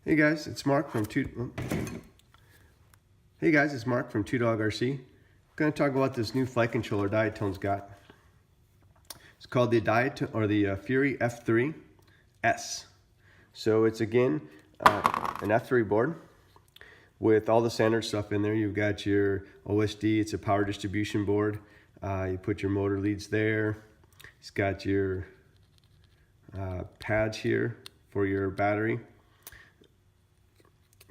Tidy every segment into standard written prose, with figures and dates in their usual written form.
Hey guys, it's Mark from Hey guys, it's Mark from Two Dog RC. I'm going to talk about this new flight controller Diatone's got. It's called the FuryF3s. So it's again an F3 board with all the standard stuff in there. You've got your OSD, it's a power distribution board. You put your motor leads there. It's got your pads here for your battery.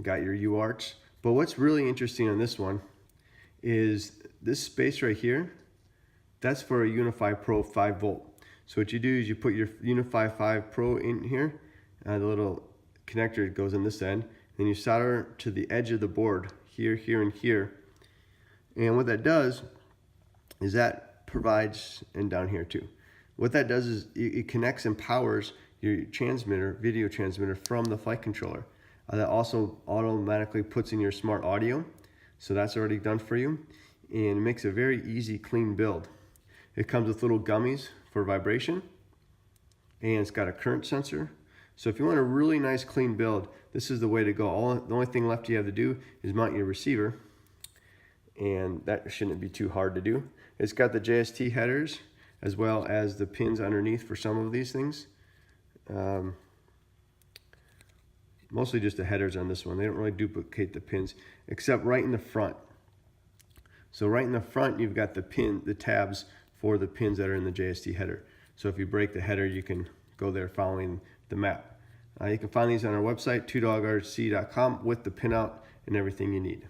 Got your U-arch. But what's really interesting on this one is this space right here. That's for a Unify Pro 5 volt. So what you do is you put your Unify 5 Pro in here. The little connector goes in this end. Then you solder to the edge of the board here, here, and here. And what that does is that provides, and down here too. What that does is it connects and powers your transmitter, video transmitter from the flight controller. That also automatically puts in your smart audio. So that's already done for you. And it makes a very easy, clean build. It comes with little gummies for vibration. And it's got a current sensor. So if you want a really nice, clean build, this is the way to go. The only thing left you have to do is mount your receiver. And that shouldn't be too hard to do. It's got the JST headers as well as the pins underneath for some of these things. Mostly just the headers on this one. They don't really duplicate the pins, except right in the front. So right in the front, you've got the tabs for the pins that are in the JST header. So if you break the header, you can go there following the map. You can find these on our website, twodogrc.com, with the pinout and everything you need.